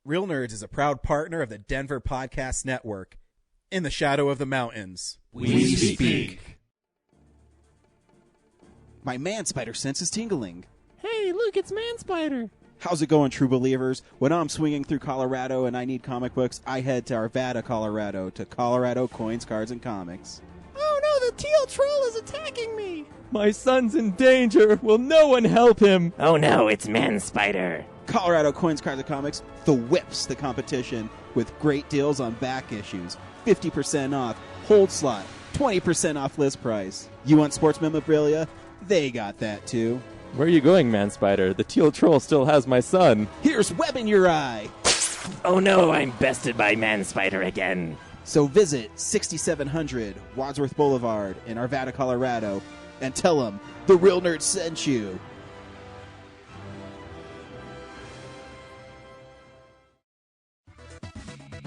Real Nerds is a proud partner of the Denver Podcast Network. In the shadow of the mountains, we speak. My man spider sense is tingling. Hey, look, it's Man Spider. How's it going, true believers? When I'm swinging through Colorado and I need comic books, I head to Arvada, Colorado, to Colorado Coins, Cards, and Comics. Oh no, the teal troll is attacking me. My son's in danger. Will no one help him? Oh no, it's Man Spider. Colorado Coins, Cards, and Comics, the whips the competition with great deals on back issues, 50% off, hold slot, 20% off list price. You want sports memorabilia? They got that too. Where are you going, Man Spider? The teal troll still has my son. Here's web in your eye. Oh no, I'm bested by Man Spider again. So visit 6700 Wadsworth Boulevard in Arvada, Colorado, and tell them the Real Nerd sent you.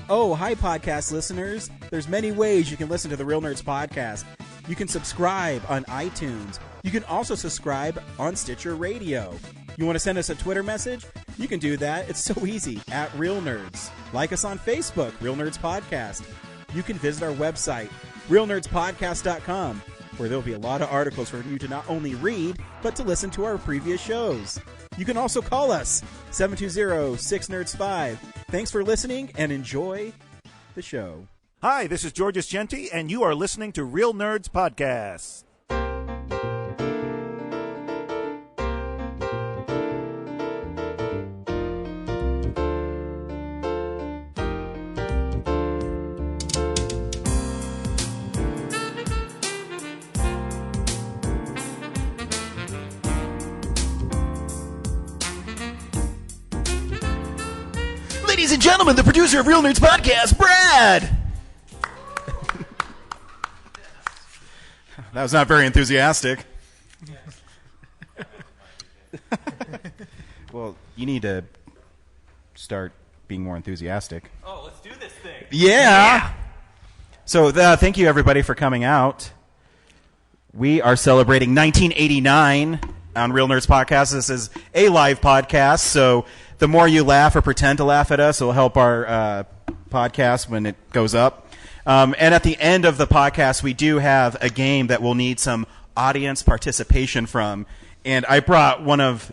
Oh, hi, podcast listeners. There's many ways you can listen to the Real Nerds podcast. You can subscribe on iTunes. You can also subscribe on Stitcher Radio. You want to send us a Twitter message? You can do that. It's so easy, at Real Nerds. Like us on Facebook, Real Nerds Podcast. You can visit our website, realnerdspodcast.com, where there'll be a lot of articles for you to not only read, but to listen to our previous shows. You can also call us, 720-6NERDS5. Thanks for listening, and enjoy the show. Hi, this is Georges Genti, and you are listening to Real Nerds Podcast. Ladies and gentlemen, the producer of Real Nerds Podcast, Brad! That was not very enthusiastic. Well, you need to start being more enthusiastic. Oh, let's do this thing. Yeah! So thank you, everybody, for coming out. We are celebrating 1989 on Real Nerds Podcast. This is a live podcast, so the more you laugh or pretend to laugh at us, it will help our podcast when it goes up. And at the end of the podcast, we do have a game that we'll need some audience participation from. And I brought one of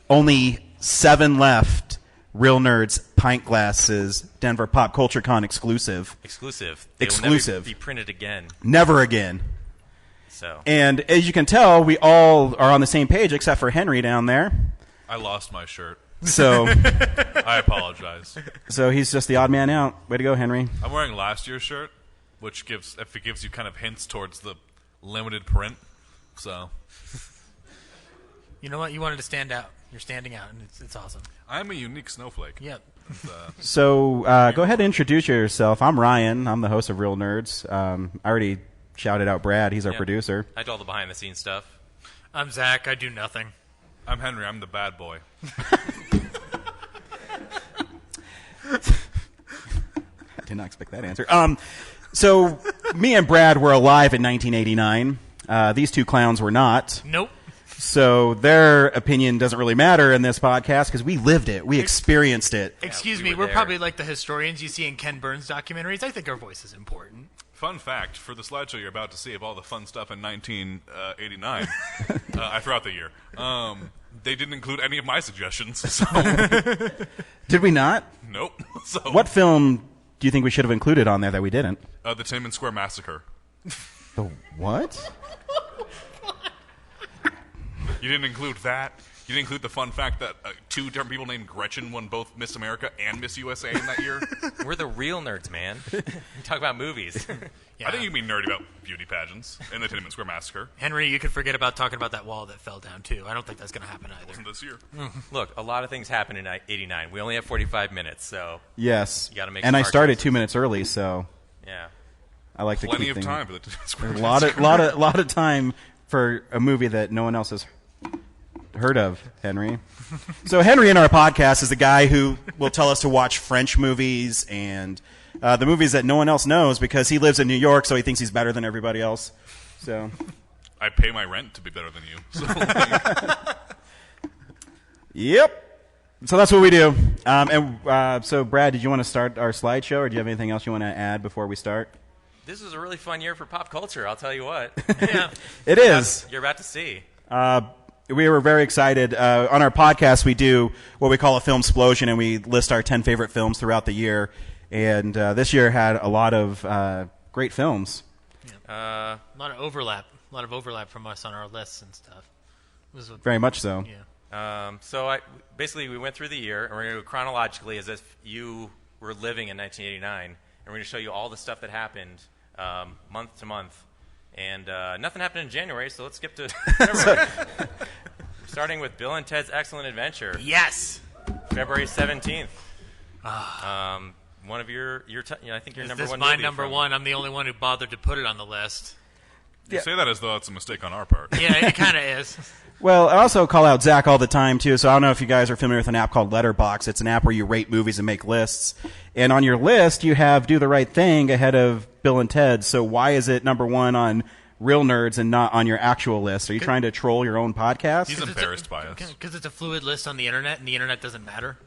only 7 left Real Nerds pint glasses, Denver Pop Culture Con exclusive. Exclusive. Exclusive. Will never be printed again. Never again. So. And as you can tell, we all are on the same page except for Henry down there. I lost my shirt. So I apologize. So he's just the odd man out. Way to go, Henry. I'm wearing last year's shirt, which gives you kind of hints towards the limited print. So you know what? You wanted to stand out. You're standing out, and it's awesome. I'm a unique snowflake. Yep. So go ahead and introduce yourself. I'm Ryan. I'm the host of Real Nerds. I already shouted out Brad. He's our producer. I do all the behind-the-scenes stuff. I'm Zach. I do nothing. I'm Henry. I'm the bad boy. I did not expect that answer. So me and Brad were alive in 1989. These two clowns were not. Nope. So their opinion doesn't really matter in this podcast because we lived it. We experienced it. Excuse me. We're probably like the historians you see in Ken Burns documentaries. I think our voice is important. Fun fact, for the slideshow you're about to see of all the fun stuff in 1989, I forgot the year, they didn't include any of my suggestions. So. Did we not? Nope. So. What film do you think we should have included on there that we didn't? The Tiananmen Square Massacre. The what? You didn't include that? You didn't include the fun fact that 2 different people named Gretchen won both Miss America and Miss USA in that year? We're the real nerds, man. We talk about movies. Yeah. I think you can be nerdy about beauty pageants and the Tiananmen Square Massacre. Henry, you could forget about talking about that wall that fell down, too. I don't think that's going to happen either. Wasn't this year. Look, a lot of things happened in 89. We only have 45 minutes, so... Yes. You got to make and I started choices. 2 minutes early, so... Yeah. I like to keep Plenty of things... time for the Tiananmen Square Massacre. A lot of time for a movie that no one else has heard of, Henry. So Henry in our podcast is the guy who will tell us to watch French movies and the movies that no one else knows because he lives in New York, so he thinks he's better than everybody else. So I pay my rent to be better than you. So. Yep. So that's what we do. So, Brad, did you want to start our slideshow, or do you have anything else you want to add before we start? This was a really fun year for pop culture, I'll tell you what. Yeah. It is. You're about to see. We were very excited. On our podcast, we do what we call a film explosion, and we list our 10 favorite films throughout the year. And this year had a lot of great films. A lot of overlap from us on our lists and stuff. It was Very much so. Yeah. Basically, we went through the year, and we're going to go chronologically as if you were living in 1989, and we're going to show you all the stuff that happened month to month. And nothing happened in January, so let's skip to February. Starting with Bill and Ted's Excellent Adventure. Yes. February 17th. One of your I think your Is number this one my movie number from- one? I'm the only one who bothered to put it on the list. You say that as though it's a mistake on our part. Yeah, it kind of is. Well, I also call out Zach all the time, too, so I don't know if you guys are familiar with an app called Letterboxd. It's an app where you rate movies and make lists. And on your list, you have Do the Right Thing ahead of Bill and Ted. So why is it number one on Real Nerds and not on your actual list? Are you trying to troll your own podcast? He's embarrassed by us. Because it's a fluid list on the internet, and the internet doesn't matter.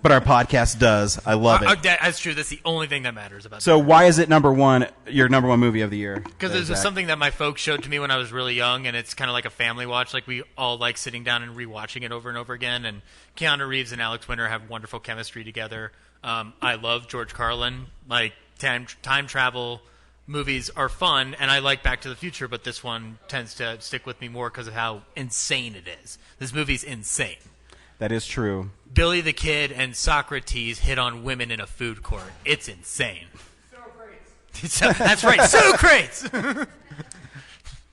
But our podcast does. I love it. That's true. That's the only thing that matters about So why is it number one, your number one movie of the year? Because it was something that my folks showed to me when I was really young, and it's kind of like a family watch. Like, we all like sitting down and rewatching it over and over again. And Keanu Reeves and Alex Winter have wonderful chemistry together. I love George Carlin. Like, time travel movies are fun, and I like Back to the Future, but this one tends to stick with me more because of how insane it is. This movie's insane. That is true. Billy the Kid and Socrates hit on women in a food court. It's insane. That's right, Socrates!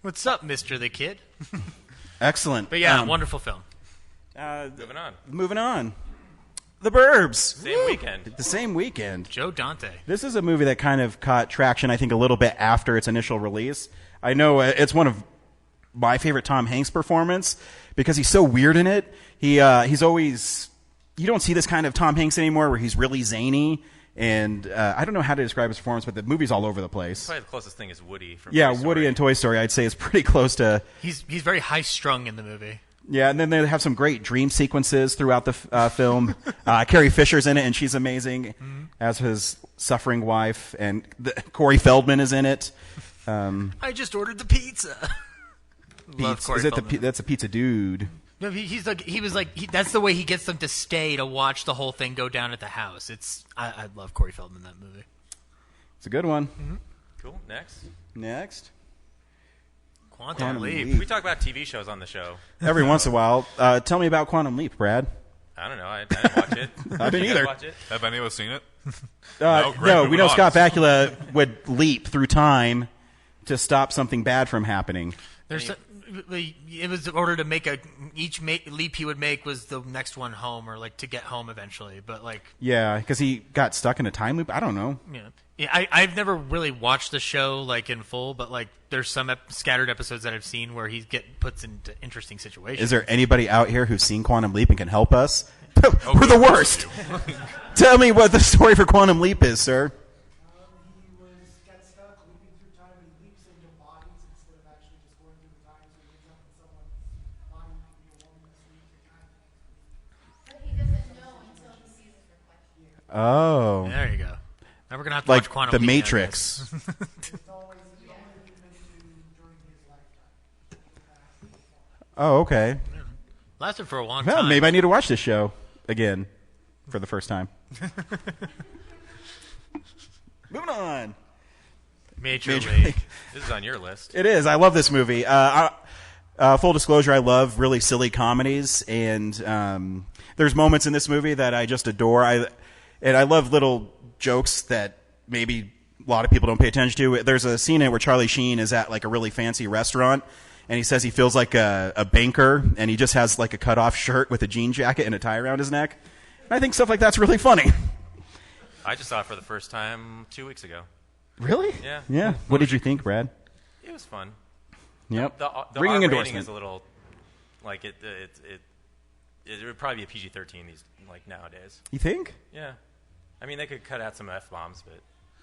What's up, Mr. the Kid? Excellent. But yeah, wonderful film. Moving on. The Burbs. Same weekend. The same weekend. Joe Dante. This is a movie that kind of caught traction, I think, a little bit after its initial release. I know it's one of my favorite Tom Hanks performance because he's so weird in it. He's always... You don't see this kind of Tom Hanks anymore where he's really zany. And I don't know how to describe his performance, but the movie's all over the place. Probably the closest thing is Woody from Yeah, Toy Story. Woody and Toy Story, I'd say, is pretty close to... He's very high-strung in the movie. Yeah, and then they have some great dream sequences throughout the film. Carrie Fisher's in it, and she's amazing, as his suffering wife. And Corey Feldman is in it. I just ordered the pizza. Love Corey Feldman. That's a pizza dude. No, that's the way he gets them to stay to watch the whole thing go down at the house. I love Corey Feldman in that movie. It's a good one. Mm-hmm. Cool. Next. Quantum Leap. We talk about TV shows on the show. Every once in a while. Tell me about Quantum Leap, Brad. I don't know. I didn't watch it. I didn't either. Watch it? Have any of us seen it? No, great, we know moving Scott on. Bakula would leap through time to stop something bad from happening. It was in order to make each leap he would make was the next one home, or like to get home eventually. But like, Yeah, because he got stuck in a time loop. I don't know. yeah, I've never really watched the show like in full, but like there's some scattered episodes that I've seen where he puts into interesting situations. Is there anybody out here who's seen Quantum Leap and can help us? We're the worst. Tell me what the story for Quantum Leap is, sir. He gets stuck leaping through time and leaps into bodies instead of actually just going through the time. So he ends up in someone's body, maybe a woman asleep, the kind of thing. But he doesn't know until he sees his reflection. Oh. There you go. Now we're gonna have to Like watch Quantum the Leap, I Matrix. It's always only been during his lifetime. Oh, okay. Lasted for a long Well, time. maybe I need to watch this show again for the first time. Moving on. Major Major League. League. This is on your list. It is. I love this movie. Full disclosure, I love really silly comedies, and there's moments in this movie that I just adore. I love little jokes that maybe a lot of people don't pay attention to. There's a scene in it where Charlie Sheen is at like a really fancy restaurant, and he says he feels like a banker, and he just has like a cut-off shirt with a jean jacket and a tie around his neck. And I think stuff like that's really funny. I just saw it for the first time 2 weeks ago. Really? Yeah. Yeah. What did you think, Brad? It was fun. Yep. The Ringing R rating endorsement. is a little like it would probably be a PG-13 nowadays. You think? Yeah. I mean, they could cut out some F-bombs,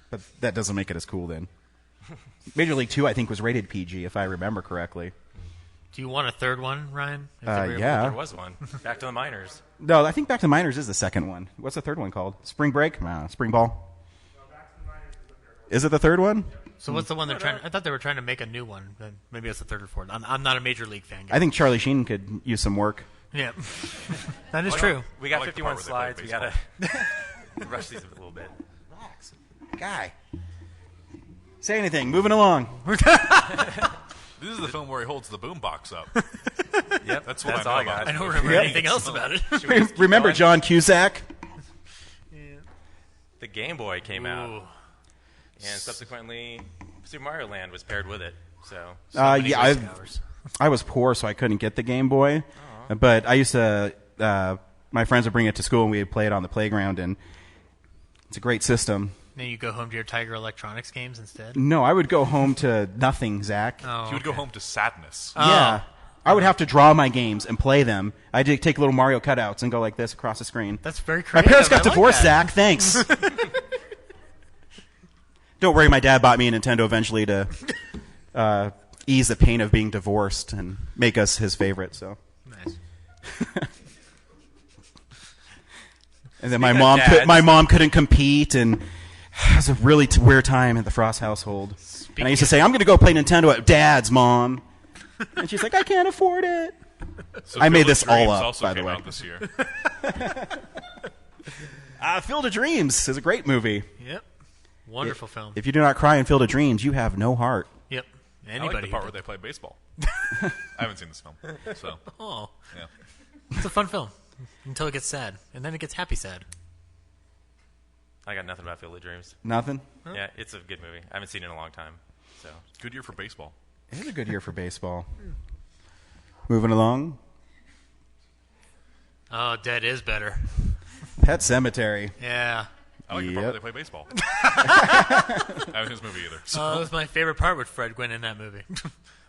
But that doesn't make it as cool then. Major League 2, I think, was rated PG, if I remember correctly. Do you want a third one, Ryan? Yeah. There was one. Back to the Minors. No, I think Back to the Minors is the second one. What's the third one called? Spring Break? Spring Ball? Is it the third one? So what's the one they're trying? I thought they were trying to make a new one. Then maybe it's the third or fourth. I'm not a Major League fan. I think Charlie Sheen could use some work. Yeah, that is true. We got I like the 51 part where slides. they We play gotta rush these a little bit. Relax. Guy. Say anything. Moving along. This is the film where he holds the boombox up. Yep, That's what that's I all know I got. about I this don't movie. remember anything else about it. Remember John Cusack? The Game Boy came out, Ooh. and subsequently, Super Mario Land was paired with it. So Many Yeah, whisk hours. I was poor, so I couldn't get the Game Boy. But I used to, my friends would bring it to school, and we would play it on the playground, and it's a great system. Then you go home to your Tiger Electronics games instead. No, I would go home to nothing, Zach. Oh, He would go home to sadness. Yeah. I would have to draw my games and play them. I'd take little Mario cutouts and go like this across the screen. that's very My creative. parents got I like divorced, that. Zach. Thanks. Don't worry, my dad bought me a Nintendo eventually to ease the pain of being divorced and make us his favorite. So, Nice. and then Speaking of dads. my mom couldn't compete, and it was a really weird time at the Frost household. And I used to say, "I'm going to go play Nintendo at Dad's, Mom," and she's like, "I can't afford it." So I made Field of this all Dreams up, also by the came way. out this year. Field of Dreams is a great movie. Yep. Wonderful film. If you do not cry in Field of Dreams, you have no heart. Yep. I Anybody. like the part who where they play baseball. I haven't seen this film, so Oh, yeah. it's a fun film until it gets sad, and then it gets happy sad. I got nothing about Field of Dreams. Nothing? Yeah, it's a good movie. I haven't seen it in a long time. So Good year for baseball. It was a good year for baseball. Moving along. Oh, Dead is better. Pet Cemetery. Yeah. I like the part Yep. where they play baseball. I haven't seen this movie either. So. That was my favorite part with Fred Gwynn in that movie.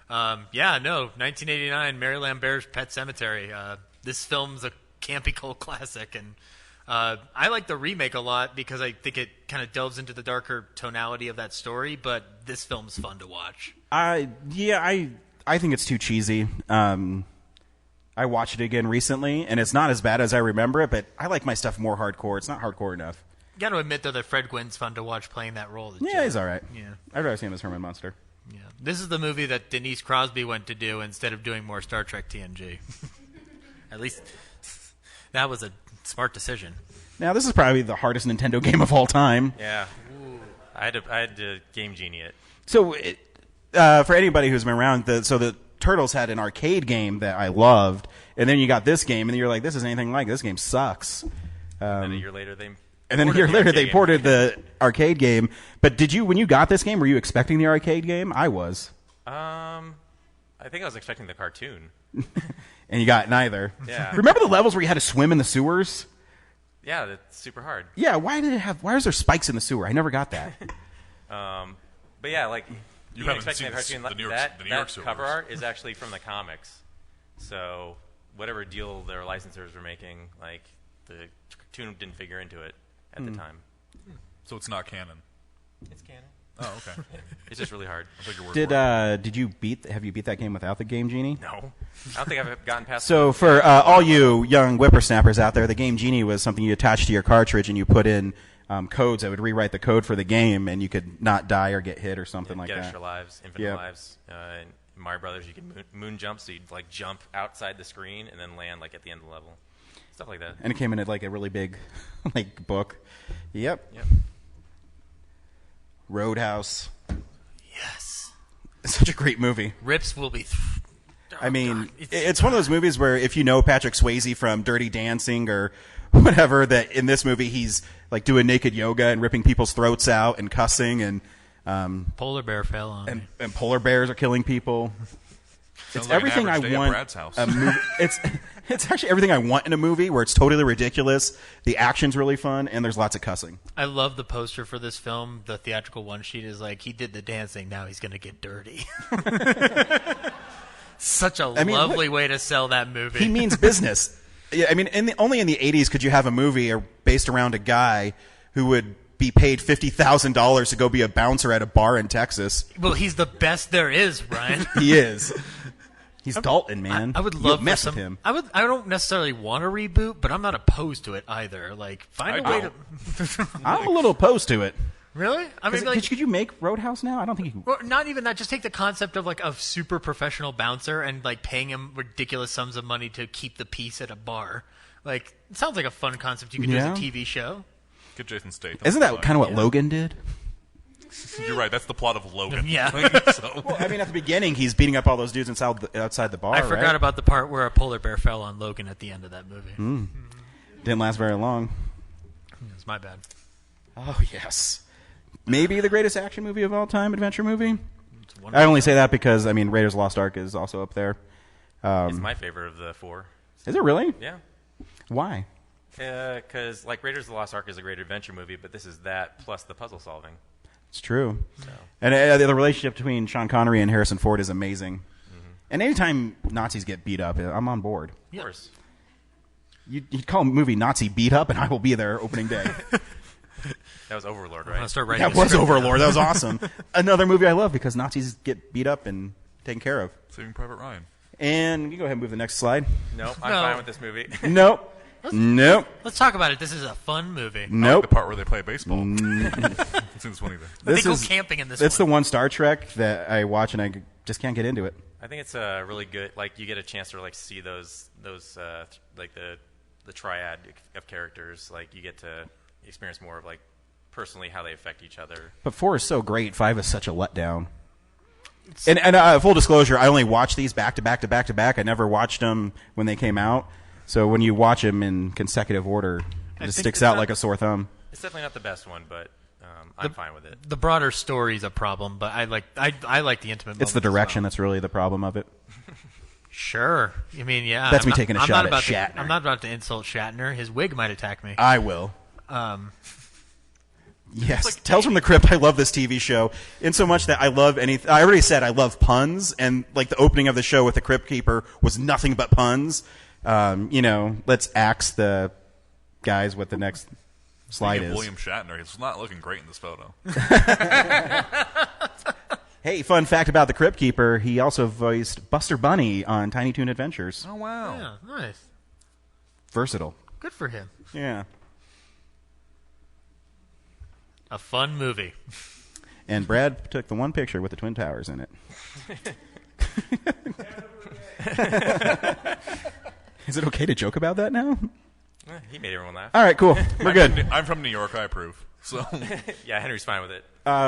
1989, Maryland Bears Pet Cemetery. This film's a campy cult classic, and I like the remake a lot because I think it kind of delves into the darker tonality of that story, but this film's fun to watch. I think it's too cheesy. I watched it again recently, and it's not as bad as I remember it, but I like my stuff more hardcore. It's not hardcore enough. You got to admit, though, that Fred Gwynn's fun to watch playing that role. Yeah, he's all right. Yeah. I'd rather see him as Herman Munster. Yeah. This is the movie that Denise Crosby went to do instead of doing more Star Trek TNG. At least that was a smart decision. Now, this is probably the hardest Nintendo game of all time. yeah, I had to Game Genie it. So, for anybody who's been around, the Turtles had an arcade game that I loved, and then you got this game, and you're like, this isn't anything like it. This game sucks. And a year later, they Ported the arcade game. But when you got this game, were you expecting the arcade game? I was. I think I was expecting the cartoon. And you got neither. Yeah. Remember the levels where you had to swim in the sewers? Yeah, that's super hard. Yeah, why is there spikes in the sewer? I never got that. But yeah, like You even haven't expecting seen the cartoon, the New York- that, the New York that sewers. cover art is actually from the comics. So whatever deal their licensors were making, like the cartoon didn't figure into it at the time. So it's not canon. It's canon. Oh, okay. It's just really hard. I'll take your word for it. Have you beat that game without the Game Genie? No, I don't think I've gotten past. So for all you young whippersnappers out there, the Game Genie was something you attached to your cartridge and you put in codes that would rewrite the code for the game, and you could not die or get hit or something like get that. extra lives, infinite Yep. lives. In Mario Brothers, you can moon jump, so you'd like jump outside the screen and then land like at the end of the level, stuff like that. And it came in like a really big like book. Yep. Roadhouse. Yes. It's such a great movie. Rips will be. I mean, it's one of those movies where if you know Patrick Swayze from Dirty Dancing or whatever, that in this movie he's like doing naked yoga and ripping people's throats out and cussing and Polar bear fell on me. and polar bears are killing people. Sounds It's like an everything I average day at want. Brad's house. A movie. It's actually everything I want in a movie where it's totally ridiculous. The action's really fun and there's lots of cussing. I love the poster for this film. The theatrical one sheet is like, he did the dancing, now he's going to get dirty. Such a lovely way to sell that movie. He means business. Yeah, I mean, only in the 80s could you have a movie based around a guy who would be paid $50,000 to go be a bouncer at a bar in Texas. Well, he's the best there is, Ryan. He is. He's Dalton, man. I would You love mess for with him. I don't necessarily want a reboot, but I'm not opposed to it either. Like, find a way to. I'm a little opposed to it. Really? I mean, like, could you make Roadhouse now? I don't think you can. well, not even that. Just take the concept of like a super professional bouncer and like paying him ridiculous sums of money to keep the peace at a bar. Like, it sounds like a fun concept you could do as a TV show. Get Jason Statham. Isn't that kind of what Logan did? You're right. That's the plot of Logan. Yeah. Well, I mean, at the beginning, he's beating up all those dudes outside the bar. I forgot right? about the part where a polar bear fell on Logan at the end of that movie. Didn't last very long. It's my bad. Oh yes, maybe the greatest action movie of all time, adventure movie. I only say that because I mean, Raiders of the Lost Ark is also up there. It's my favorite of the four. Is it really? Yeah. Why? Because like Raiders of the Lost Ark is a great adventure movie, but this is that plus the puzzle solving. It's true. So. And the relationship between Sean Connery and Harrison Ford is amazing. And anytime Nazis get beat up, I'm on board. Of course. You'd call a movie Nazi Beat Up, and I will be there opening day. That was Overlord, I'm right? gonna start writing That a was script Overlord. now. That was awesome. Another movie I love because Nazis get beat up and taken care of. Saving Private Ryan. And you go ahead and move the next slide. Nope, I'm No. fine with this movie. Nope. Nope. Let's talk about it. This is a fun movie. I like Nope. the part where they play baseball. It seems funny there. They go camping in this It's one. the one Star Trek that I watch and I just can't get into it. I think it's really good. Like you get a chance to like see those like the triad of characters. Like you get to experience more of like personally how they affect each other. But 4 is so great. 5 is such a letdown. And full disclosure, I only watched these back to back to back to back. I never watched them when they came out. So when you watch them in consecutive order, it just sticks out like a sore thumb. It's definitely not the best one, but I'm fine with it. The broader story's a problem, but I like the intimate. It's the moments as direction well. that's really the problem of it. Sure. I mean, yeah. That's I'm me not- taking a I'm shot not at about to- Shatner. I'm not about to insult Shatner. His wig might attack me. I will. Yes, like Tales from the Crypt. I love this TV show in so much that I love anything. I already said I love puns, and like the opening of the show with the Crypt Keeper was nothing but puns. Let's axe the guys what the next slide Speaking of is. William Shatner, he's not looking great in this photo. Hey, fun fact about the Crypt Keeper: he also voiced Buster Bunny on Tiny Toon Adventures. Oh wow! Yeah, nice. Versatile. Good for him. Yeah. A fun movie. And Brad took the one picture with the Twin Towers in it. Is it okay to joke about that now? He made everyone laugh. All right, cool. We're good. I'm from New York. I approve. So Yeah, Henry's fine with it.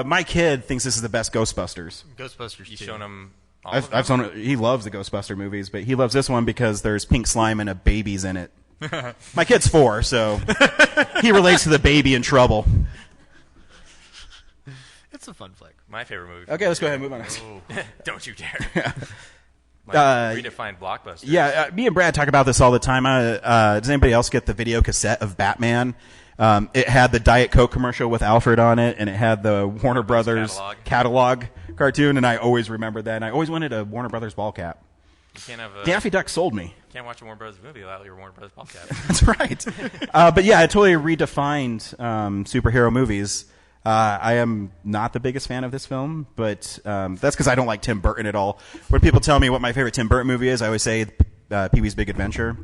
My kid thinks this is the best Ghostbusters. Ghostbusters. You 2. shown him all of I've them? shown, he loves the Ghostbuster movies, but he loves this one because there's pink slime and a baby's in it. My kid's 4, so he relates to the baby in trouble. It's a fun flick. My favorite movie. Okay, let's go ahead and move on. Don't you dare. My redefined blockbuster. Yeah, me and Brad talk about this all the time. Does anybody else get the video cassette of Batman? It had the Diet Coke commercial with Alfred on it, and it had the Warner Brothers catalog cartoon, and I always remembered that. And I always wanted a Warner Brothers ball cap. You can't have a Daffy Duck sold me. Can't watch a Warner Brothers movie without your Warner Brothers ball cap. That's right. But yeah, it totally redefined superhero movies. I am not the biggest fan of this film, but that's because I don't like Tim Burton at all. When people tell me what my favorite Tim Burton movie is, I always say Pee-wee's Big Adventure.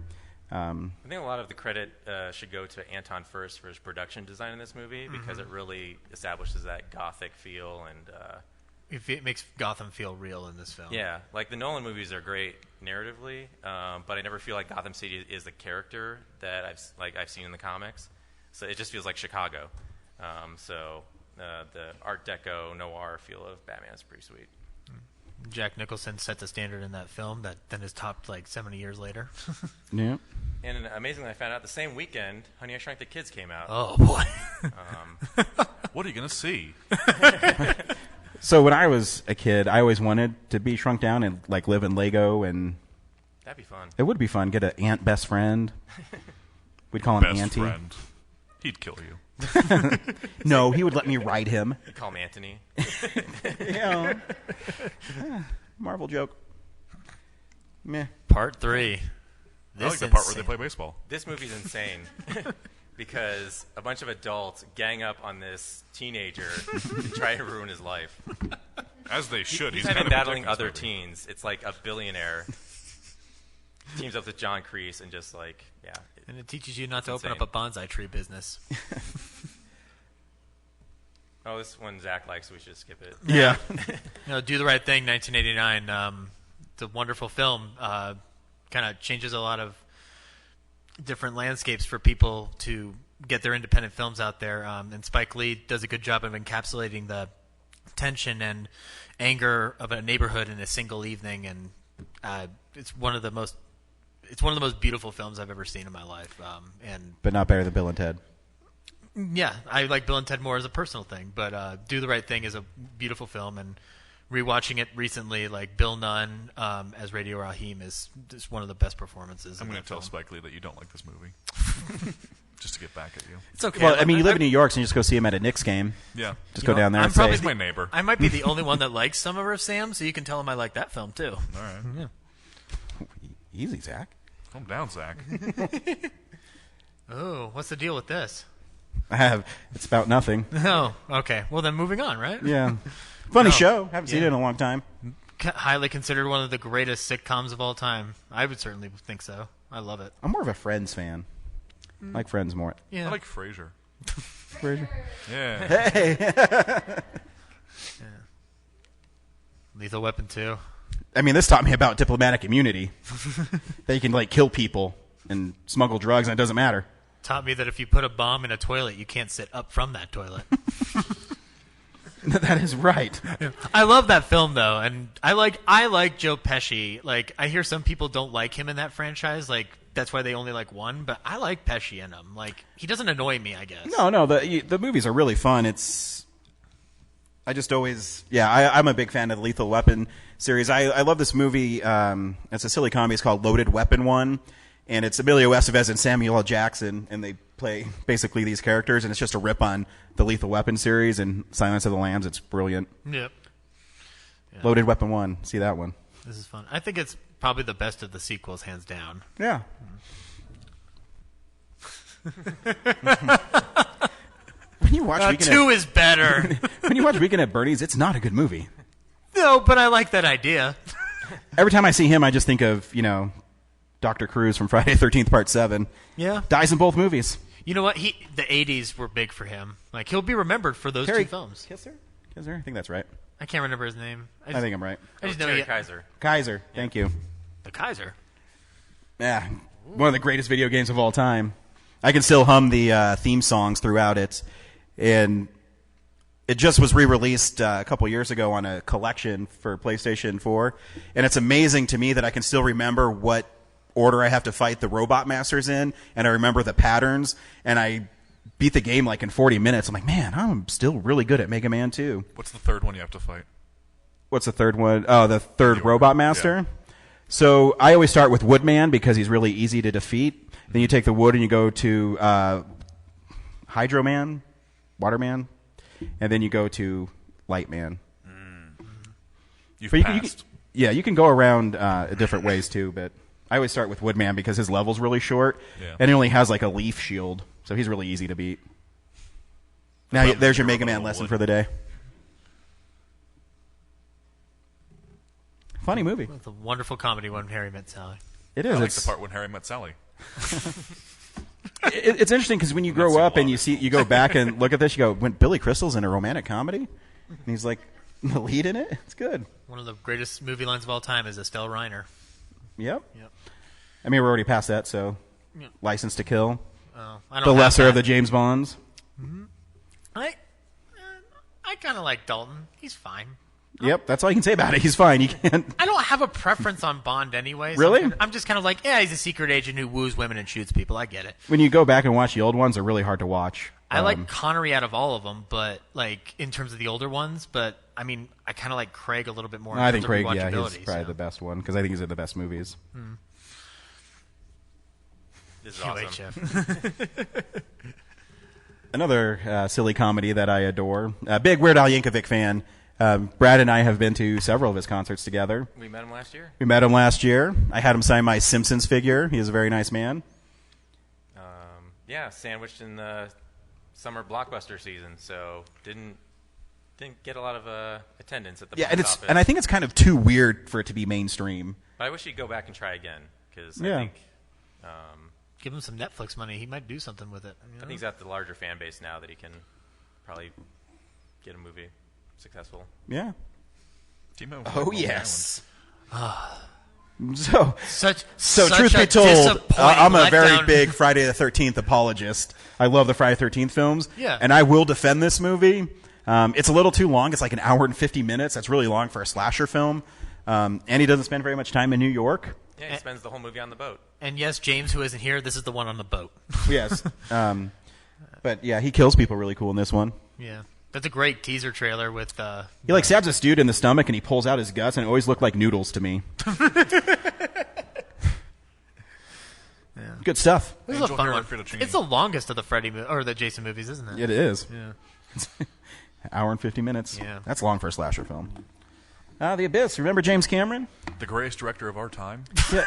I think a lot of the credit should go to Anton Furst for his production design in this movie because it really establishes that gothic feel and It makes Gotham feel real in this film. yeah, like the Nolan movies are great narratively, but I never feel like Gotham City is the character that I've seen in the comics. So it just feels like Chicago. The Art Deco noir feel of Batman is pretty sweet. Jack Nicholson set the standard in that film that then is topped like 70 years later. Yeah. And amazingly, I found out the same weekend, Honey, I Shrunk the Kids came out. Oh boy! what are you gonna see? So when I was a kid, I always wanted to be shrunk down and like live in Lego, and That'd be fun. it would be fun. Get an ant best friend. We'd call him Best Auntie. friend. He'd kill you. No, he would let me ride him. You call him Anthony. Marvel joke. Meh. Part 3. I like the part where they play baseball. This movie's insane because a bunch of adults gang up on this teenager to try to ruin his life. As they should. He's He's not kind even of battling protecting other this movie. teens. It's like a billionaire teams up with John Kreese and just like, yeah. And it teaches you not to It's open up a bonsai tree business. Oh, this one Zach likes, so we should skip it. Yeah. Do the Right Thing, 1989. It's a wonderful film. Kind of changes a lot of different landscapes for people to get their independent films out there. And Spike Lee does a good job of encapsulating the tension and anger of a neighborhood in a single evening. And it's one of the most beautiful films I've ever seen in my life. But not better than Bill and Ted. Yeah, I like Bill and Ted more as a personal thing, but Do the Right Thing is a beautiful film, and rewatching it recently, like Bill Nunn as Radio Raheem is one of the best performances. I'm going to tell Spike Lee that you don't like this movie. Just to get back at you. It's okay. Well, I mean, you live in New York, so you just go see him at a Knicks game. Yeah. Just go down there and He's my neighbor. I might be the only one that likes Summer of Sam, so you can tell him I like that film, too. All right. Yeah. Easy, Zach. Calm down, Zach. Oh, what's the deal with this? It's about nothing. Oh, okay. Well, then moving on, right? Yeah. Funny No. show. Haven't seen it in a long time. Highly considered one of the greatest sitcoms of all time. I would certainly think so. I love it. I'm more of a Friends fan. I like Friends more. Yeah. I like Frasier. Frasier? Yeah. Hey! Yeah. Lethal Weapon 2. I mean, this taught me about diplomatic immunity. That you can, like, kill people and smuggle drugs, and it doesn't matter. Taught me that if you put a bomb in a toilet, you can't sit up from that toilet. That is right. I love that film though, and I like Joe Pesci. Like, I hear some people don't like him in that franchise. Like, that's why they only like one. But I like Pesci in him. Like, he doesn't annoy me, I guess. No, the movies are really fun. I just always, I'm a big fan of the Lethal Weapon series. I love this movie. It's a silly comedy. It's called Loaded Weapon 1. And it's Emilio Estevez and Samuel L. Jackson, and they play basically these characters, and it's just a rip on the Lethal Weapon series and Silence of the Lambs. It's brilliant. Yep. Yeah. Loaded Weapon 1. See that one. This is fun. I think it's probably the best of the sequels, hands down. Yeah. When you watch Weekend 2 is better. When you watch Weekend at Bernie's, it's not a good movie. No, but I like that idea. Every time I see him, I just think of, Dr. Cruz from Friday the 13th, Part 7. Yeah. Dies in both movies. You know what? The 80s were big for him. Like, he'll be remembered for those Terry two films. Kisser? I think that's right. I can't remember his name. I think I'm right. I just know Terry Kaiser. Kaiser. Thank you. The Kaiser. Yeah. One of the greatest video games of all time. I can still hum the theme songs throughout it. And it just was re-released a couple years ago on a collection for PlayStation 4. And it's amazing to me that I can still remember what order I have to fight the Robot Masters in, and I remember the patterns, and I beat the game like in 40 minutes. I'm like, man, I'm still really good at Mega Man 2. What's the third one you have to fight? What's the third one? Oh, the third Robot Master. Yeah. So I always start with Woodman because he's really easy to defeat. Then you take the wood and you go to Hydro Man, Waterman, and then you go to Light Man. You've but passed. You can go around different ways too, but I always start with Woodman because his level's really short, and he only has like a leaf shield, so he's really easy to beat. Now, there's your Mega Man lesson for the day. Funny movie. It's a wonderful comedy when Harry Met Sally. It is. I like the part when Harry met Sally. It's interesting because when you grow up and you go back and look at this, you go, when Billy Crystal's in a romantic comedy, and he's like the lead in it. It's good. One of the greatest movie lines of all time is Estelle Reiner. Yep. I mean, we're already past that, so License to Kill. I don't the have lesser that. of the James Bonds. Mm-hmm. I kind of like Dalton. He's fine. Yep, that's all you can say about it. He's fine. You can't. I don't have a preference on Bond anyway. So Really? I'm just kind of like, yeah, he's a secret agent who woos women and shoots people. I get it. When you go back and watch the old ones, they're really hard to watch. I like Connery out of all of them, but like in terms of the older ones. But I mean, I kind of like Craig a little bit more. I think in Craig, terms of he's rewatchability, probably so. the best one because I think he's in the best movies. This is Can't wait, awesome. Jeff. Another silly comedy that I adore. Big Weird Al Yankovic fan. Brad and I have been to several of his concerts together. We met him last year? We met him last year. I had him sign my Simpsons figure. He is a very nice man. Yeah, sandwiched in the summer blockbuster season, so didn't get a lot of attendance at the box office. And I think it's kind of too weird for it to be mainstream. But I wish he'd go back and try again. because Yeah. I think Give him some Netflix money. He might do something with it. I think he's got the larger fan base now that he can probably get a movie successful. Yeah. Timo Oh Long yes. So Such truth a be told, disappointing I'm a very letdown. big Friday the 13th apologist. I love the Friday the 13th films. Yeah. And I will defend this movie. It's a little too long. It's like an hour and 50 minutes. That's really long for a slasher film. And he doesn't spend very much time in New York. Yeah, he spends the whole movie on the boat. And yes, James, who isn't here, this is the one on the boat. Yes. But yeah, he kills people really cool in this one. Yeah. That's a great teaser trailer with... He like stabs this dude in the stomach and he pulls out his guts and it always looked like noodles to me. Good stuff. This is a fun one. It's the longest of the Freddy or the Jason movies, isn't it? It is. Yeah. Hour and 50 minutes. Yeah. That's long for a slasher film. The Abyss. Remember James Cameron? The greatest director of our time. Yeah.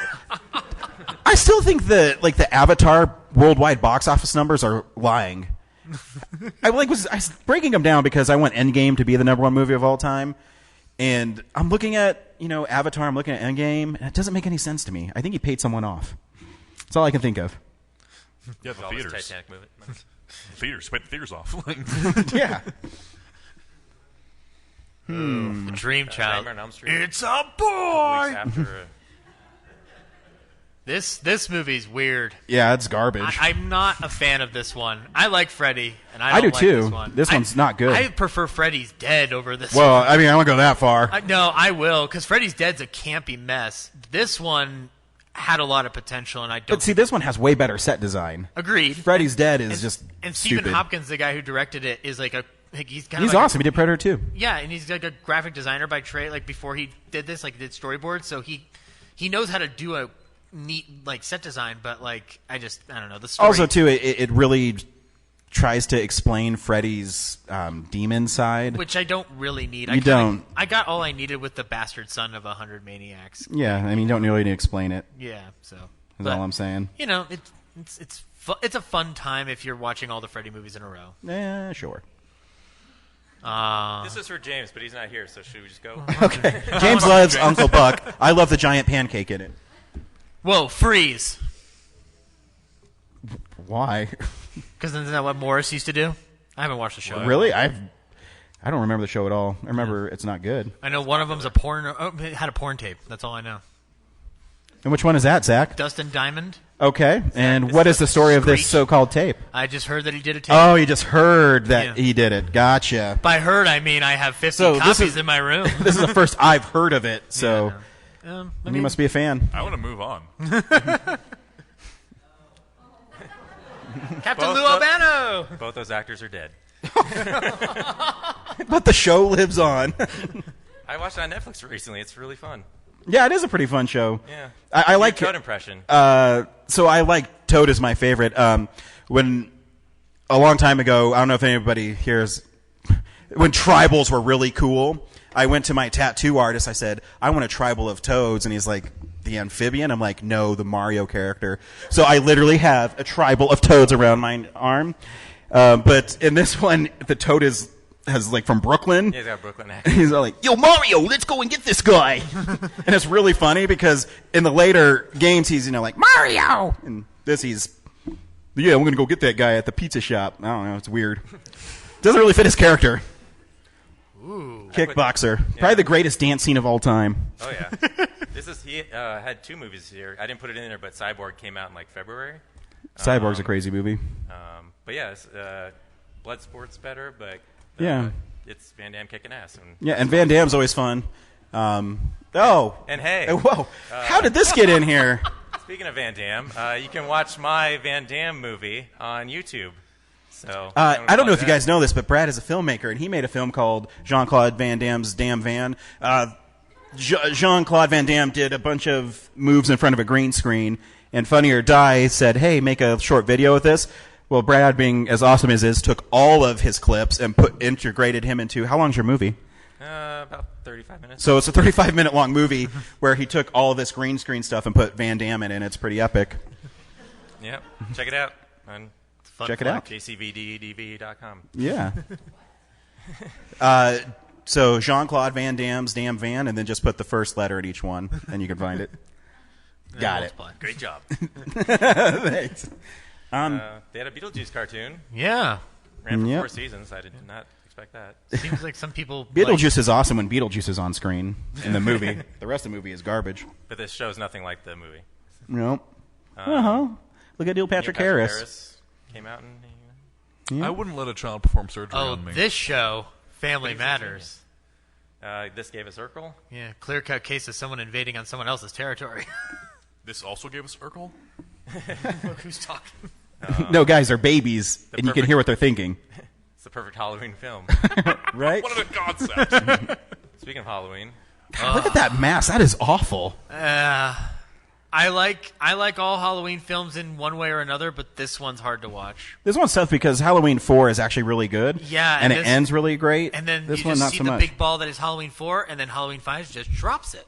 I still think the Avatar worldwide box office numbers are lying. I was breaking them down because I want Endgame to be the #1 movie of all time, and I'm looking at Avatar. I'm looking at Endgame, and it doesn't make any sense to me. I think he paid someone off. That's all I can think of. Yeah, the All this theaters. Titanic movie. Theaters. Paid the theaters off. Yeah. The Dream Child. Nightmare on Elm Street. It's a Weeks boy! after, This movie's weird. Yeah, it's garbage. I'm not a fan of this one. I like Freddy, and I I don't do like too. this one. This one's not good. I prefer Freddy's Dead over this Well, one. I mean, I won't go that far. No, I will, because Freddy's Dead's a campy mess. This one had a lot of potential, and I don't... But see, this one has way better set design. Agreed. Freddy's Dead is just And Stephen stupid. Hopkins, the guy who directed it, is he's kind of He's awesome. He did Predator 2. Yeah, and he's like a graphic designer by trade. Like before he did this, he did storyboards, so he knows how to do a neat set design. But I don't know the story. Also, too, it really tries to explain Freddy's demon side. which I don't really need. You don't. I got all I needed with the bastard son of 100 maniacs. Yeah, I mean, you don't really need to explain it. Yeah, so Is all I'm saying. It's a fun time if you're watching all the Freddy movies in a row. Yeah, sure. This is for James, but he's not here, so should we just go? Okay. James loves Uncle Buck. I love the giant pancake in it. Whoa, freeze! Why? Because isn't that what Morris used to do? I haven't watched the show. Really? I don't remember the show at all. I remember it's not good. I know one of them's a porn. It had a porn tape. That's all I know. And which one is that, Zach? Dustin Diamond. Okay. And what is the story of this Screech. so-called tape? I just heard that he did a tape. Oh, you just heard that Yeah. he did it. Gotcha. By heard, I mean I have 50 So this copies is- in my room. This is the first I've heard of it, so I you must be a fan. I want to move on. Captain Both Lou the- Albano. Both those actors are dead. But the show lives on. I watched it on Netflix recently. It's really fun. Yeah, it is a pretty fun show. Yeah. I Your like Toad impression. So I like Toad is my favorite. When a long time ago, I don't know if anybody hears, when tribals were really cool, I went to my tattoo artist. I said, I want a tribal of toads. And he's like, the amphibian? I'm like, no, the Mario character. So I literally have a tribal of toads around my arm. But in this one, the toad has from Brooklyn. Yeah, he's got a Brooklyn accent. He's all like, yo, Mario, let's go and get this guy. And it's really funny because in the later games, he's, like, Mario. And this, he's, yeah, I'm going to go get that guy at the pizza shop. I don't know. It's weird. Doesn't really fit his character. Ooh. Kickboxer. Probably the greatest dance scene of all time. Oh, yeah. He had 2 movies here. I didn't put it in there, but Cyborg came out in February. Cyborg's a crazy movie. But yeah, Bloodsport's better, but Yeah. it's Van Damme kicking ass. And Yeah, and Van Damme's always fun. And hey. Whoa. How did this get in here? Speaking of Van Damme, you can watch my Van Damme movie on YouTube. So I don't know if you guys know this, but Brad is a filmmaker, and he made a film called Jean-Claude Van Damme's Damn Van. Jean-Claude Van Damme did a bunch of moves in front of a green screen, and Funny or Die said, hey, make a short video with this. Well, Brad, being as awesome as is, took all of his clips and integrated him into, how long's your movie? About 35 minutes. So it's a 35-minute long movie where he took all of this green screen stuff and put Van Damme in it, and it's pretty epic. Yep. Check it out on Check it out. jcvddv.com. Yeah. So Jean-Claude Van Damme's Damn Van, and then just put the first letter in each one, and you can find it. Got it. Multiply. Great job. Thanks. They had a Beetlejuice cartoon. Yeah. Ran for Yep. 4 seasons. I did not expect that. Seems like some people. Beetlejuice is awesome when Beetlejuice is on screen in the movie. The rest of the movie is garbage. But this show's nothing like the movie. Nope. Look at Neil Patrick Harris. Came out and I wouldn't let a child perform surgery Oh, on me. this show, Family Matters. this gave us Urkel. Yeah, clear-cut case of someone invading on someone else's territory. This also gave us Urkel? Look who's talking. No, guys, they're babies, and you can hear what they're thinking. It's the perfect Halloween film. Right? What a concept. Speaking of Halloween, God, look at that mask. That is awful. I like all Halloween films in one way or another, but this one's hard to watch. This one's tough because Halloween 4 is actually really good. Yeah, and and it this- ends really great. And then this you one just not see so the much. big ball that is Halloween 4, and then Halloween 5 just drops it.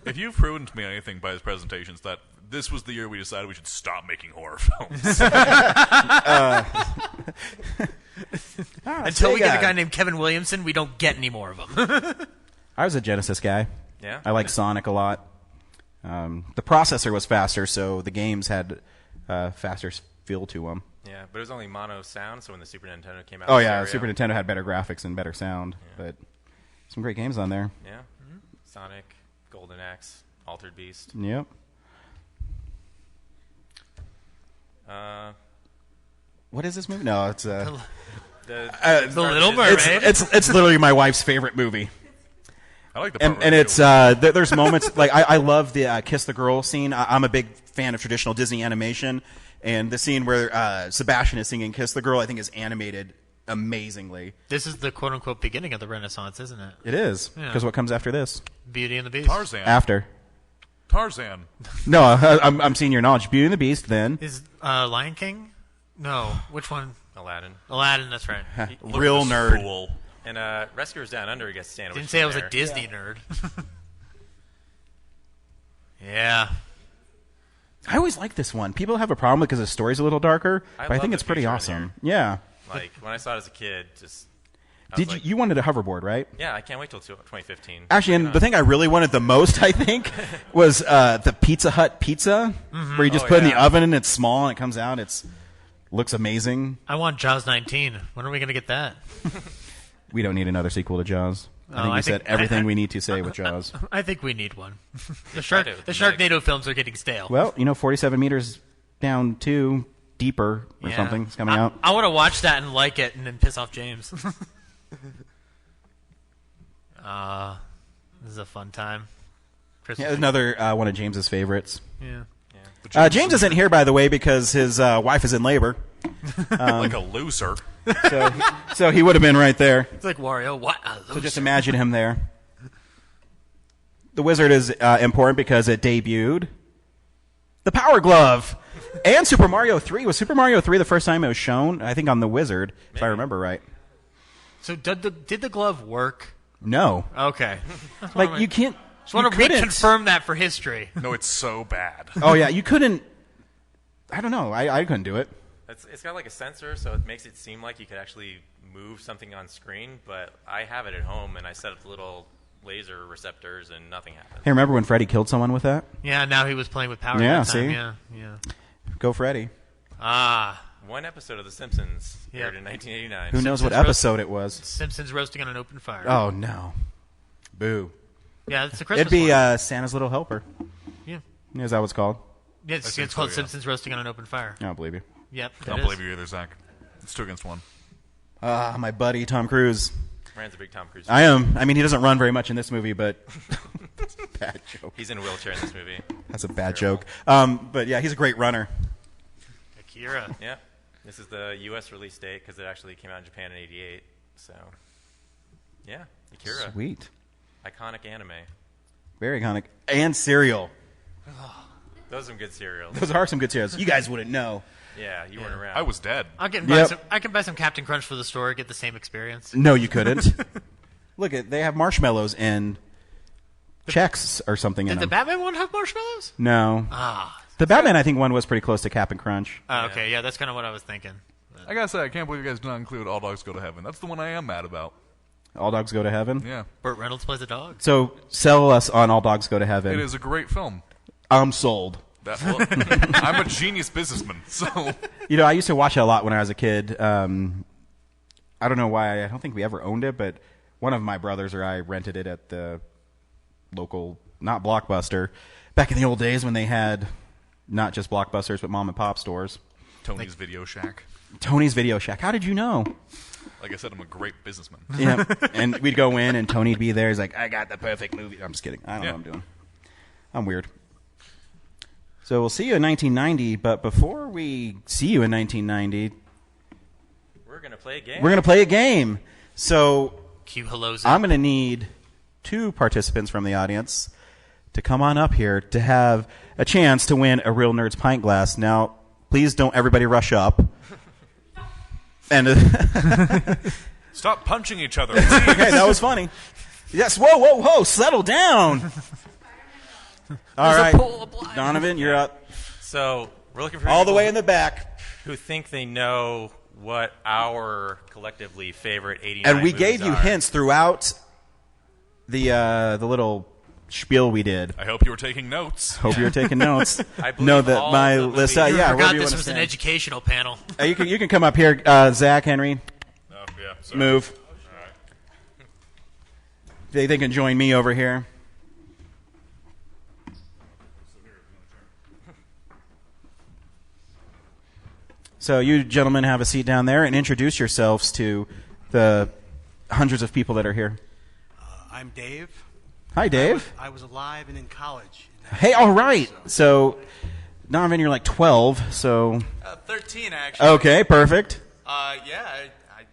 If you've proven to me anything by his presentations that this was the year we decided we should stop making horror films. Until we get a guy named Kevin Williamson, we don't get any more of them. I was a Genesis guy. Yeah? I like Sonic a lot. The processor was faster, so the games had faster feel to them. yeah, but it was only mono sound. So when the Super Nintendo came out, Oh in yeah, stereo, Super Nintendo had better graphics and better sound, but some great games on there. Yeah, Sonic, Golden Axe, Altered Beast. Yep. What is this movie? No, it's The Little Mermaid. it's literally my wife's favorite movie. I like the part And where it's there's moments like I love the Kiss the Girl scene. I'm a big fan of traditional Disney animation, and the scene where Sebastian is singing "Kiss the Girl" I think is animated amazingly. This is the quote-unquote beginning of the Renaissance, isn't it? It is Yeah. because what comes after this? Beauty and the Beast. Tarzan. After Tarzan. no, I'm seeing your knowledge. Beauty and the Beast, then Is Lion King? No. Which one? Aladdin. Aladdin, that's right. real nerd. Fool. And Rescuers Down Under gets sandwiched. Didn't say I was in a there. Disney nerd. Yeah. I always like this one. People have a problem because the story's a little darker, I but I love think the it's pretty future in awesome. Yeah. Like when I saw it as a kid, just I Did was like, you wanted a hoverboard, right? Yeah, I can't wait till 2015. Actually, and the thing I really wanted the most, I think, was the Pizza Hut pizza, where you just Oh, put it in the yeah. oven and it's small and it comes out. It's looks amazing. I want Jaws 19. When are we going to get that? We don't need another sequel to Jaws. I think I we said think- everything we need to say with Jaws. I think we need one. The try to. Sharknado films are getting stale. Well, 47 meters down 2 deeper or Yeah. something is coming out. I want to watch that and like it and then piss off James. This is a fun time. Christmas. Yeah, another one of James's favorites. Yeah. James isn't here, by the way, because his wife is in labor. Like a loser. So he would have been right there. It's like Wario. What? So just imagine him there. The Wizard is important because it debuted the Power Glove and Super Mario 3. Was Super Mario 3 the first time it was shown? I think on the Wizard, if I remember right. So did the glove work? No. Okay. Like, you can't... Just want to couldn't- reconfirm that for history. No, it's so bad. Oh, yeah, you couldn't... I don't know. I couldn't do it. It's got like a sensor, so it makes it seem like you could actually move something on screen. But I have it at home, and I set up the little laser receptors, and nothing happens. Hey, remember when Freddy killed someone with that? Yeah, now he was playing with power. Yeah, that time. see? Yeah. Go Freddy. One episode of The Simpsons Yeah. aired in 1989. Who knows what Simpsons episode it was? Simpsons roasting on an open fire. Oh, no. Boo. Yeah, it's a Christmas It'd be one. Santa's Little Helper. Yeah. Is that what it's called? Yeah, it's think called so, yeah. Simpsons roasting on an open fire. I don't believe you. Yep. I don't believe you either, Zach. It's 2 against 1. My buddy Tom Cruise. Rand's a big Tom Cruise. I am. I mean, he doesn't run very much in this movie, but that's a bad joke. He's in a wheelchair in this movie. That's a bad joke. But yeah, he's a great runner. Akira. Yeah. This is the U.S. release date because it actually came out in Japan in '88. So, yeah, Akira. Sweet. Iconic anime. Very iconic. And cereal. Those are some good cereals. Those are some good cereals. You guys wouldn't know. Yeah, you weren't around. I was dead. I can buy some Captain Crunch for the store, get the same experience. No, you couldn't. Look, they have marshmallows and Chex or something in Did the them. Batman one have marshmallows? No. Ah. The Batman, I think, one was pretty close to Cap'n Crunch. Oh, okay, yeah, that's kind of what I was thinking. I gotta say, I can't believe you guys did not include All Dogs Go to Heaven. That's the one I am mad about. All Dogs Go to Heaven? Yeah. Burt Reynolds plays a dog. So sell us on All Dogs Go to Heaven. It is a great film. I'm sold. I'm a genius businessman, so I used to watch it a lot when I was a kid. I don't know why. I don't think we ever owned it, but one of my brothers or I rented it at the local, not Blockbuster, back in the old days when they had not just Blockbusters, but mom and pop stores. Tony's Video Shack. Tony's Video Shack. How did you know? Like I said, I'm a great businessman. Yeah, and we'd go in, and Tony'd be there. He's like, I got the perfect movie. I'm just kidding. I don't know what I'm doing. I'm weird. So we'll see you in 1990, but before we see you in 1990... We're going to play a game. We're going to play a game. So Cue hellos. I'm going to need 2 participants from the audience to come on up here to have a chance to win a Real Nerds pint glass. Now, please don't everybody rush up. And stop punching each other. Okay, that was funny. Yes, whoa, settle down. All right, Donovan, you're up. So we're looking for all the people way in the back who think they know what our collectively favorite 89 and we movies gave you are. hints throughout the little spiel we did. I hope you were taking notes. Hope you were taking notes. I believe know that all my the list. movies- You Yeah, forgot what do you this wanna was an say? educational panel. You can come up here, Zach, Henry. Oh, yeah, sorry. Move. All right. They can join me over here. So you gentlemen have a seat down there and introduce yourselves to the hundreds of people that are here. I'm Dave. Hi, Dave. I was alive and in college. Hey, all right. So, Donovan, you're like 12, so... 13, actually. Okay, perfect. Yeah, I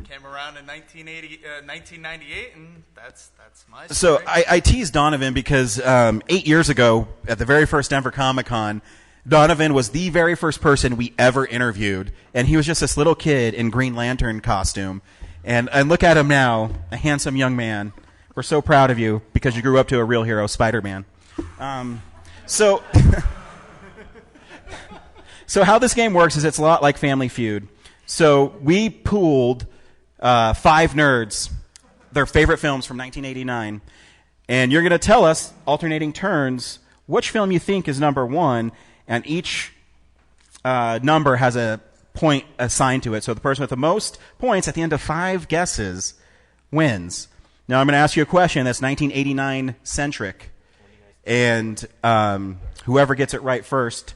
came around in 1998, and that's my So story. I teased Donovan because 8 years ago, at the very first Denver Comic-Con, Donovan was the very first person we ever interviewed, and he was just this little kid in Green Lantern costume. And look at him now, a handsome young man. We're so proud of you because you grew up to a real hero, Spider-Man. So how this game works is it's a lot like Family Feud. So we pooled 5 nerds, their favorite films from 1989, and you're going to tell us, alternating turns, which film you think is number 1, and each number has a point assigned to it. So the person with the most points at the end of 5 guesses wins. Now I'm going to ask you a question that's 1989 centric, and whoever gets it right first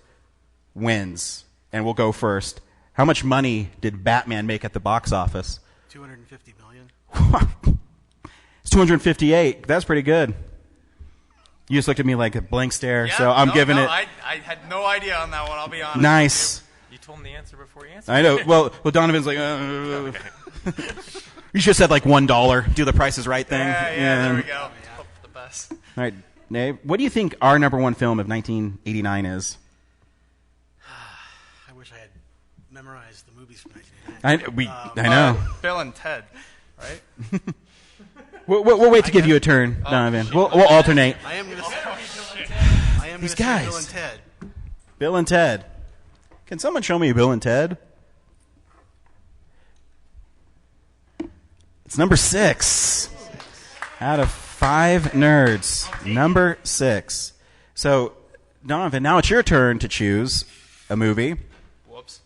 wins, and we'll go first. How much money did Batman make at the box office? $250 million. It's 258. That's pretty good. You just looked at me like a blank stare, so I'm giving it. I had no idea on that one, I'll be honest. Nice. You told him the answer before you answered. I know. Well, Donovan's like, you should have said like $1. Do the Price is Right thing. Yeah, there we go. Hope for the best. All right, Dave. What do you think our number 1 film of 1989 is? I wish I had memorized the movies from 1989. I know. Bill and Ted, right? We'll wait to give you a turn, Donovan. We'll alternate. I am going to These say guys. Bill and Ted. Bill and Ted. Can someone show me Bill and Ted? It's number 6. Out of 5 nerds. Number 6. So, Donovan, now it's your turn to choose a movie. Whoops.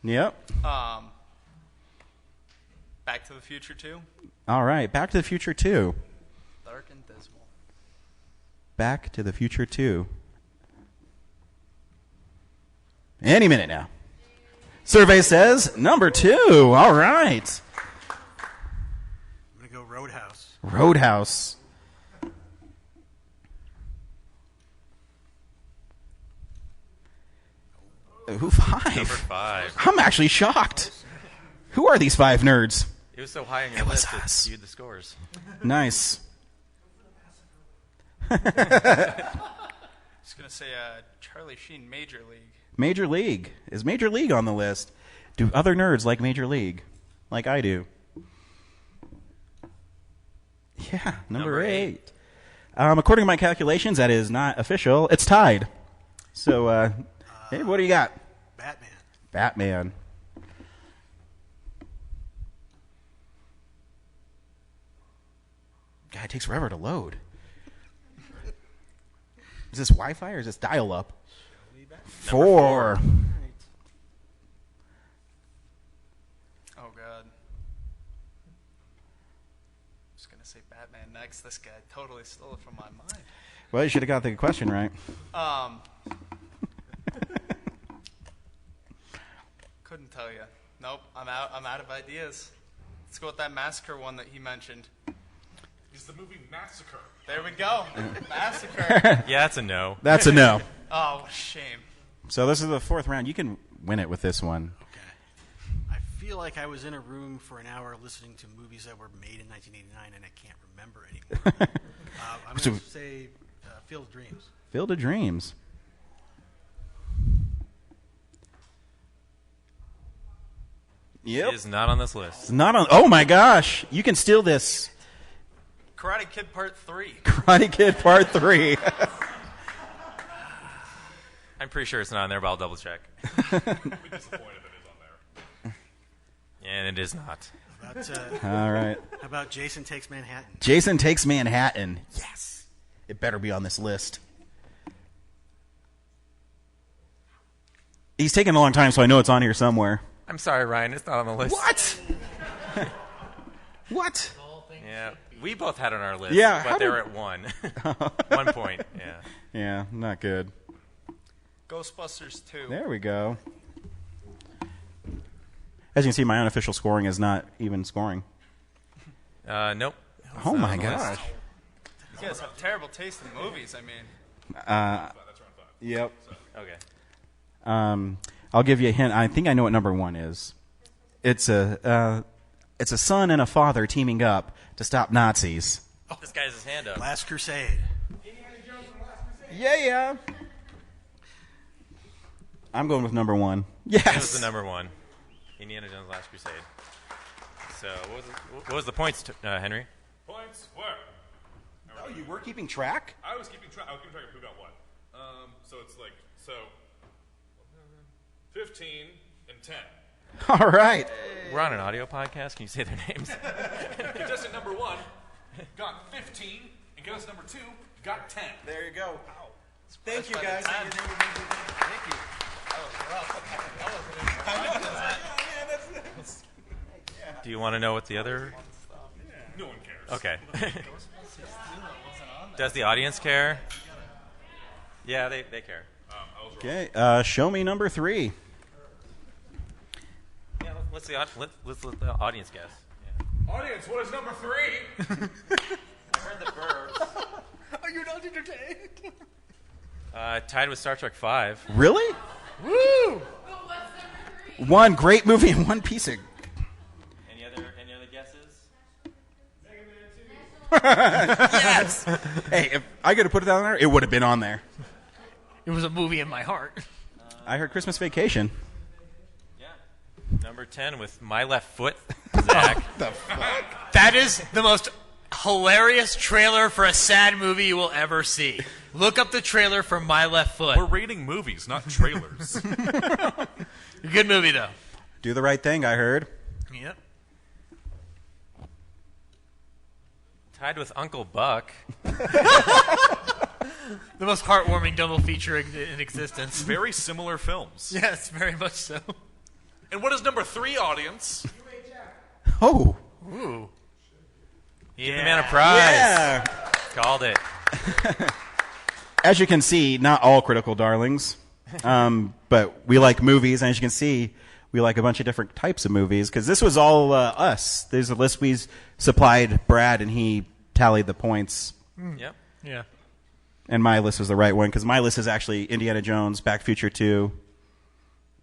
Yep. Back to the Future 2. All right. Back to the Future 2. Dark and dismal. Back to the Future 2. Any minute now. Survey says number 2. All right. I'm going to go Roadhouse. Roadhouse. Who 5? Number 5. I'm actually shocked. Who are these 5 nerds? It was so high on your It was list it us. skewed the scores. Nice. I was going to say Charlie Sheen, Major League. Major League. Is Major League on the list? Do other nerds like Major League? Like I do. Yeah, number 8. According to my calculations, that is not official. It's tied. So, hey, what do you got? Batman. Batman. God, it takes forever to load. Is this Wi-Fi or is this dial-up? 4. Oh god. Just gonna say Batman next. This guy totally stole it from my mind. Well, you should have got the question right. Couldn't tell you. Nope, I'm out of ideas. Let's go with that Massacre one that he mentioned. Is the movie Massacre? There we go. Massacre. Yeah, that's a no. That's a no. Oh, shame. So this is the 4th round. You can win it with this one. I feel like I was in a room for an hour listening to movies that were made in 1989, and I can't remember anymore. I'm going to say Field of Dreams. Field of Dreams. Yep. It is not on this list. It's not on. Oh my gosh! You can steal this. Karate Kid Part 3. Karate Kid Part 3. I'm pretty sure it's not on there, but I'll double check. I'd be disappointed if it is on there. And it is not. All right. How about Jason Takes Manhattan? Jason Takes Manhattan. Yes. It better be on this list. He's taking a long time, so I know it's on here somewhere. I'm sorry, Ryan. It's not on the list. What? What? Yeah, we both had it on our list. Yeah, but they were at 1. 1 point. Yeah. Yeah, not good. Ghostbusters 2. There we go. As you can see, my unofficial scoring is not even scoring. Nope. Oh my gosh. You guys have terrible taste in movies. I mean. Yep. Okay. I'll give you a hint. I think I know what number 1 is. It's a son and a father teaming up to stop Nazis. Oh, this guy has his hand up. Last Crusade. Yeah. I'm going with number 1. Yes. That was the number 1. Indiana Jones' Last Crusade. So, what was the points, Henry? Points were. Oh, you were keeping track? I was keeping track. I was keeping track of who got what. So it's like 15 and 10. All right. We're on an audio podcast. Can you say their names? Contestant number 1 got 15, and contestant number 2 got 10. There you go. Wow. Thank you, guys. Thank you. Do you want to know what the other... No one cares. Okay. Does the audience care? Yeah, they care. Okay, show me number 3. Yeah, let's let the audience guess. Yeah. Audience, what is number 3? I heard the Burbs. Are you not entertained? Tied with Star Trek 5. Really? Woo! One great movie and one piece of... Any other guesses? Yes! Hey, if I could have put it down there, it would have been on there. It was a movie in my heart. I heard Christmas Vacation. Yeah. Number 10 with My Left Foot, Zach. The fuck? That is the most hilarious trailer for a sad movie you will ever see. Look up the trailer for My Left Foot. We're rating movies, not trailers. Good movie, though. Do the Right Thing, I heard. Yep. Tied with Uncle Buck. The most heartwarming double feature in existence. Very similar films. Yes, very much so. And what is number 3, audience? Oh. Ooh. Give the man a prize. Yeah. Called it. As you can see, not all critical darlings, but we like movies, and as you can see, we like a bunch of different types of movies, because this was all us. There's a list we supplied Brad, and he tallied the points. Yep. Yeah. And my list was the right one, because my list is actually Indiana Jones, Back to the Future 2,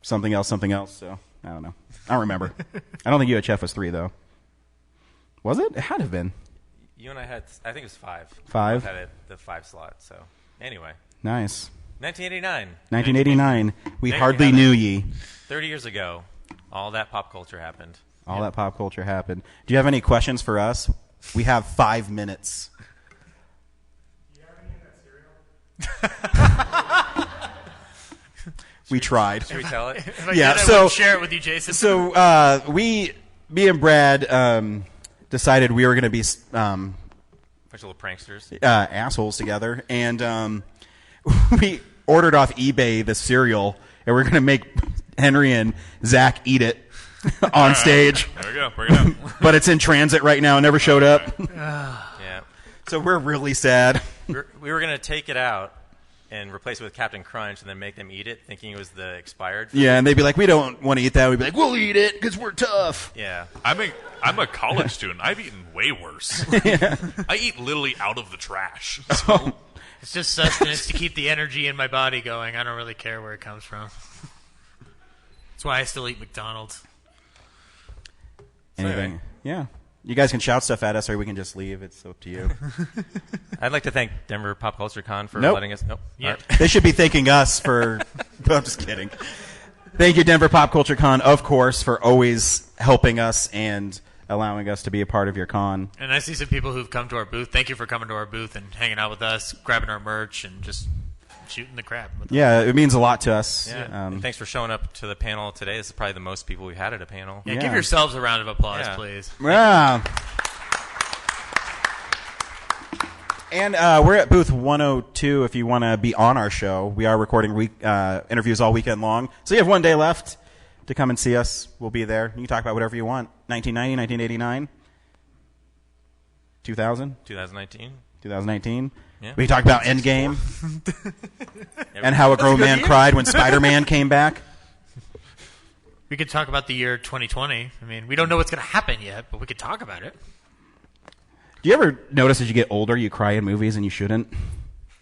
something else, so I don't know. I don't remember. I don't think UHF was 3, though. Was it? It had to have been. You and I had, I think it was 5. 5? We both had the 5 slot, so anyway. Nice. 1989. 1989. We hardly knew ye. 30 years ago, all that pop culture happened. All that pop culture happened. Do you have any questions for us? We have 5 minutes. We tried. Should we tell it? If I Yeah, did, I so would share it with you, Jason. So me and Brad decided we were going to be Bunch of little pranksters. assholes together, and we ordered off eBay the cereal, and we're going to make Henry and Zach eat it on stage. There we go. Bring it up. But it's in transit right now. Never showed up. Yeah. So we're really sad. We were going to take it out and replace it with Captain Crunch and then make them eat it, thinking it was the expired food. Yeah, and they'd be like, we don't want to eat that. We'd be like, we'll eat it because we're tough. Yeah. I'm a college student. I've eaten way worse. I eat literally out of the trash. So. It's just sustenance to keep the energy in my body going. I don't really care where it comes from. That's why I still eat McDonald's. Anything? Yeah. You guys can shout stuff at us, or we can just leave. It's up to you. I'd like to thank Denver Pop Culture Con for Nope. letting us. Nope. Yeah. All right. They should be thanking us for. I'm just kidding. Thank you, Denver Pop Culture Con, of course, for always helping us and allowing us to be a part of your con. And I see some people who've come to our booth. Thank you for coming to our booth and hanging out with us, grabbing our merch, and just shooting the crap with us. Yeah, it means a lot to us. Yeah. And thanks for showing up to the panel today. This is probably the most people we've had at a panel. Yeah, give yourselves a round of applause, Yeah. please. Yeah. And we're at booth 102 if you want to be on our show. We are recording interviews all weekend long. So you have one day left to come and see us. We'll be there. You can talk about whatever you want. 1990, 1989, 2000? 2019. 2019. Yeah. We can talk about Endgame and how a grown man cried when Spider-Man came back. We could talk about the year 2020. I mean, we don't know what's going to happen yet, but we could talk about it. Do you ever notice as you get older you cry in movies and you shouldn't?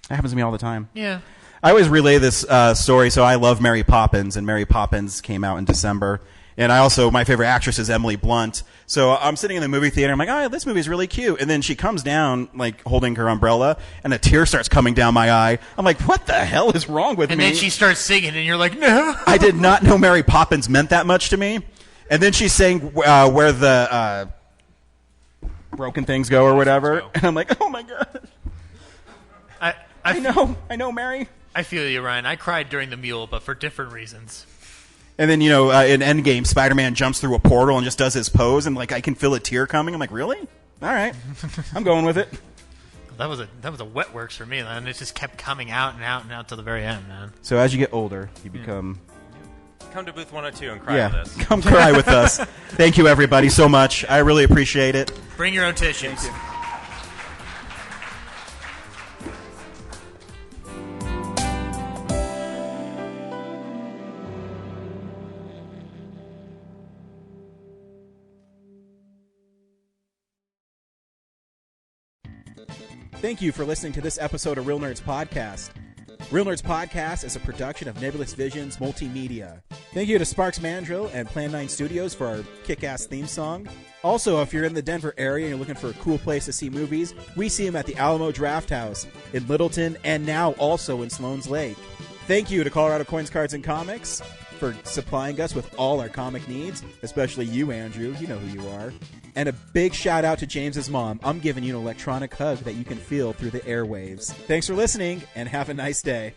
That happens to me all the time. Yeah. I always relay this story. So I love Mary Poppins, and Mary Poppins came out in December. And my favorite actress is Emily Blunt. So I'm sitting in the movie theater. I'm like, oh, this movie's really cute. And then she comes down, like, holding her umbrella, and a tear starts coming down my eye. I'm like, what the hell is wrong with me? And then she starts singing, and you're like, no. I did not know Mary Poppins meant that much to me. And then she's saying where the broken things go or whatever. And I'm like, oh, my God. I know, Mary. I feel you, Ryan. I cried during the Mule, but for different reasons. And then, in Endgame, Spider-Man jumps through a portal and just does his pose, and, like, I can feel a tear coming. I'm like, really? All right. I'm going with it. That was a wet works for me, man. It just kept coming out and out and out to the very end, man. So as you get older, you become... Come to booth 102 and cry with us. Come cry with us. Thank you, everybody, so much. I really appreciate it. Bring your own tissues. Thank you for listening to this episode of Real Nerds Podcast. Real Nerds Podcast is a production of Nebulous Visions Multimedia. Thank you to Sparks Mandrill and Plan 9 Studios for our kick-ass theme song. Also, if you're in the Denver area and you're looking for a cool place to see movies, we see them at the Alamo Drafthouse in Littleton and now also in Sloan's Lake. Thank you to Colorado Coins, Cards, and Comics for supplying us with all our comic needs, especially you, Andrew. You know who you are. And a big shout out to James's mom. I'm giving you an electronic hug that you can feel through the airwaves. Thanks for listening, and have a nice day.